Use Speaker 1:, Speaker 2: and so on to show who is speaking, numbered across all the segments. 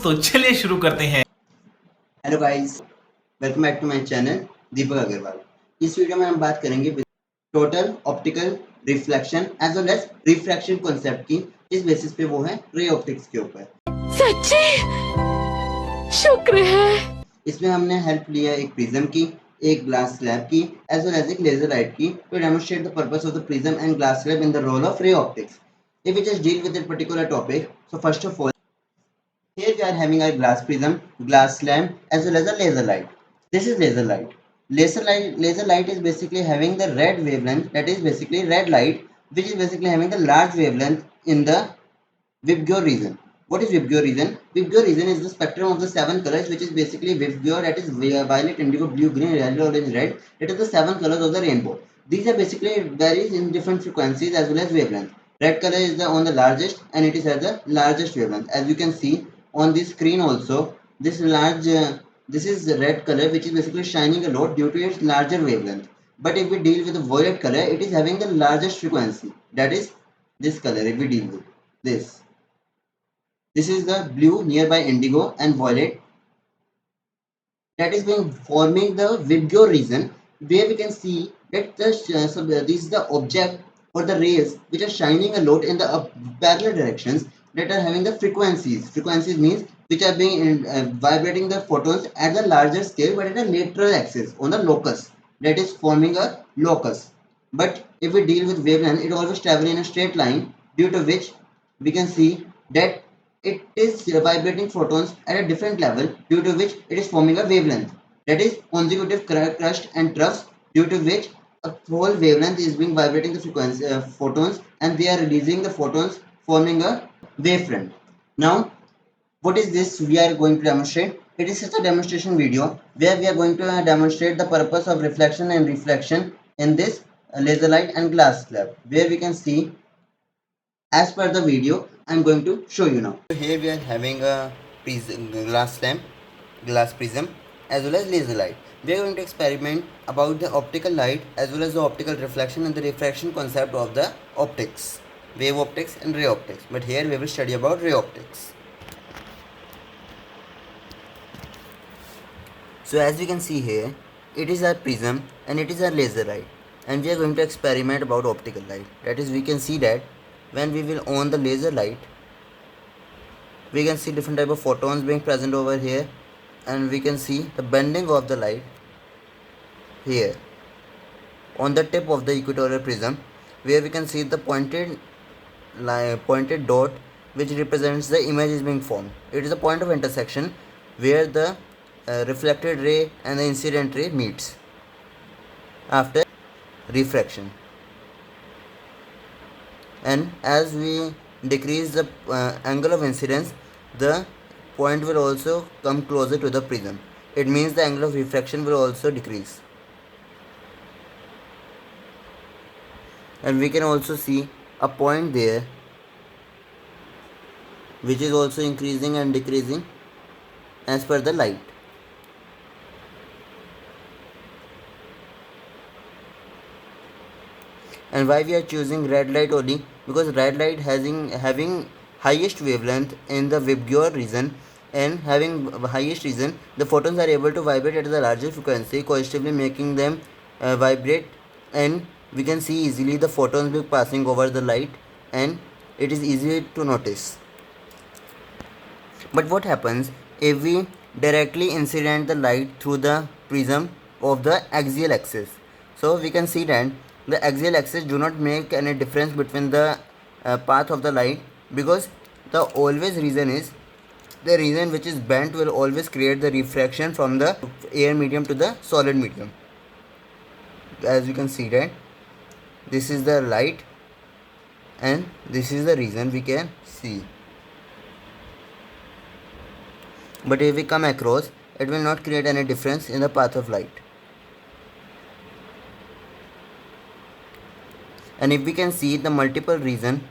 Speaker 1: तो चलिए शुरू करते हैं।
Speaker 2: Hello guys, welcome back to my channel Deepak Agarwal. इस वीडियो में हम बात करेंगे total optical reflection as well as refraction concept की, जिस बेसिस पे वो है रे ऑप्टिक्स के ऊपर।
Speaker 3: सच्ची शुक्र है।
Speaker 2: इसमें हमने हेल्प लिया एक प्रिज्म की, एक ग्लास स्लैब की, एज वेल एज एक लेजर लाइट की, to demonstrate the purpose of the prism and glass slab in the role of ray optics. If we just deal with that particular topic, so first of all, here we are having a glass prism, glass lamp, as well as a laser light. This is laser light. Laser light is basically having the red wavelength, that is basically red light, which is basically having the large wavelength in the VIBGYOR region. What is VIBGYOR region? VIBGYOR region is the spectrum of the 7 colors, which is basically VIBGYOR, that is violet, indigo, blue, green, yellow, orange, red. It is the 7 colors of the rainbow. These are basically varies in different frequencies as well as wavelength. Red color is the on the largest, and it is at the largest wavelength. As you can see on this screen also, this this is the red color, which is basically shining a lot due to its larger wavelength. But if we deal with the violet color, it is having the largest frequency, that is this color. If we deal with this is the blue nearby indigo and violet, that is being forming the VIBGYOR region, where we can see that this is the object or the rays which are shining a lot in the parallel directions, that are having the frequencies. Frequencies means which are being vibrating the photons at the larger scale, but at a lateral axis on the locus, that is forming a locus. But if we deal with wavelength, it always travel in a straight line, due to which we can see that it is vibrating photons at a different level, due to which it is forming a wavelength, that is consecutive crust and troughs, due to which a whole wavelength is being vibrating the frequency photons, and they are releasing the photons, forming a wavefront. Now what is this we are going to demonstrate? It is such a demonstration video where we are going to demonstrate the purpose of reflection and refraction in this laser light and glass slab, where we can see as per the video I'm going to show you now. So here we are having a glass lamp, glass prism, as well as laser light. We are going to experiment about the optical light as well as the optical reflection and the refraction concept of the optics, wave optics and ray optics. But here we will study about ray optics. So as you can see here, it is our prism and it is our laser light, and we are going to experiment about optical light. That is, we can see that when we will on the laser light, we can see different type of photons being present over here, and we can see the bending of the light here on the tip of the equatorial prism, where we can see the pointed dot which represents the image is being formed. It is a point of intersection where the reflected ray and the incident ray meets after refraction. And as we decrease the angle of incidence, the point will also come closer to the prism. It means the angle of refraction will also decrease. And we can also see a point there which is also increasing and decreasing as per the light. And why we are choosing red light only? Because red light having highest wavelength in the VIBGYOR region, and having highest region, the photons are able to vibrate at the larger frequency, cohesively making them vibrate, and we can see easily the photons be passing over the light, and it is easy to notice. But what happens if we directly incident the light through the prism of the axial axis? So we can see that the axial axis do not make any difference between the path of the light, because the always reason is the region which is bent will always create the refraction from the air medium to the solid medium. As you can see that this is the light and this is the region we can see. But if we come across, it will not create any difference in the path of light. And if we can see the multiple region,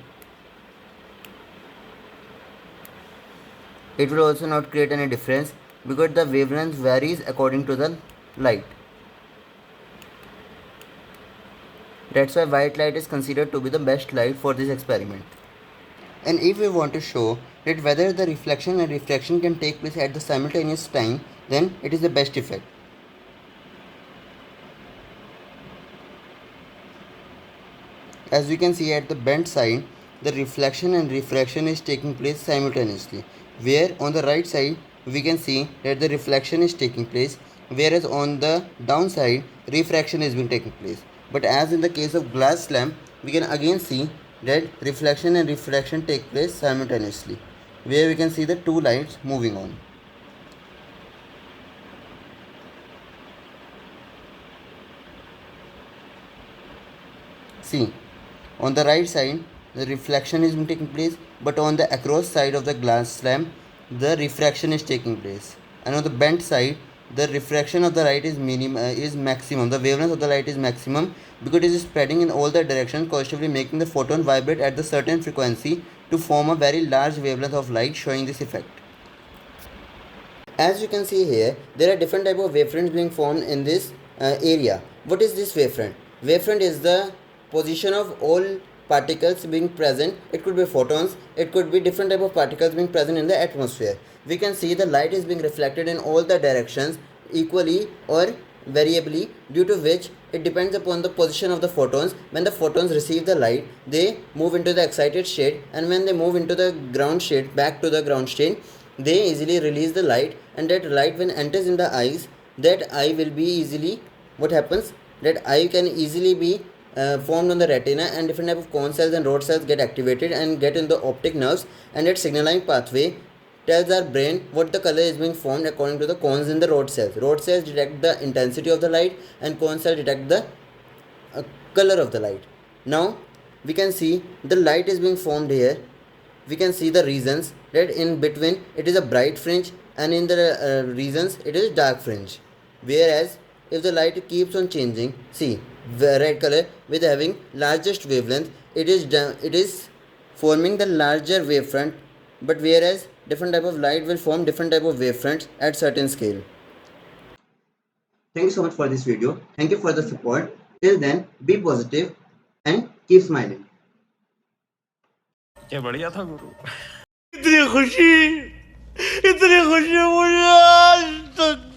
Speaker 2: it will also not create any difference, because the wavelength varies according to the light. That's why white light is considered to be the best light for this experiment. And if we want to show that whether the reflection and refraction can take place at the simultaneous time, then it is the best effect. As we can see at the bent side, the reflection and refraction is taking place simultaneously, where on the right side we can see that the reflection is taking place, whereas on the downside refraction is being taken place. But as in the case of glass lamp, we can again see that reflection and refraction take place simultaneously, where we can see the two lights moving on. See, on the right side, the reflection is taking place, but on the across side of the glass lamp, the refraction is taking place. And on the bent side, the refraction of the light is maximum. The wavelength of the light is maximum because it is spreading in all the directions, positively making the photon vibrate at the certain frequency to form a very large wavelength of light, showing this effect. As you can see here, there are different type of wavefronts being formed in this area. What is this wavefront? Wavefront is the position of all particles being present. It could be photons, it could be different type of particles being present in the atmosphere. We can see the light is being reflected in all the directions equally or variably, due to which it depends upon the position of the photons. When the photons receive the light, they move into the excited state, and when they move into the ground state, back to the ground state, they easily release the light, and that light when enters in the eyes, that eye will be easily, what happens, that eye can easily be formed on the retina, and different type of cone cells and rod cells get activated and get in the optic nerves, and that signaling pathway tells our brain what the color is being formed according to the cones in the rod cells. Rod cells detect the intensity of the light, and cone cells detect the color of the light. Now we can see the light is being formed here. We can see the regions that in between it is a bright fringe, and in the regions it is dark fringe. Whereas if the light keeps on changing, see the red color with having largest wavelength, it is forming the larger wavefront, but whereas different type of light will form different type of wavefronts at certain scale. Thank you so much for this video. Thank you for the support. Till then, be positive and keep smiling.
Speaker 1: क्या बढ़िया था गुरु।
Speaker 4: इतनी खुशी मुझे आज तक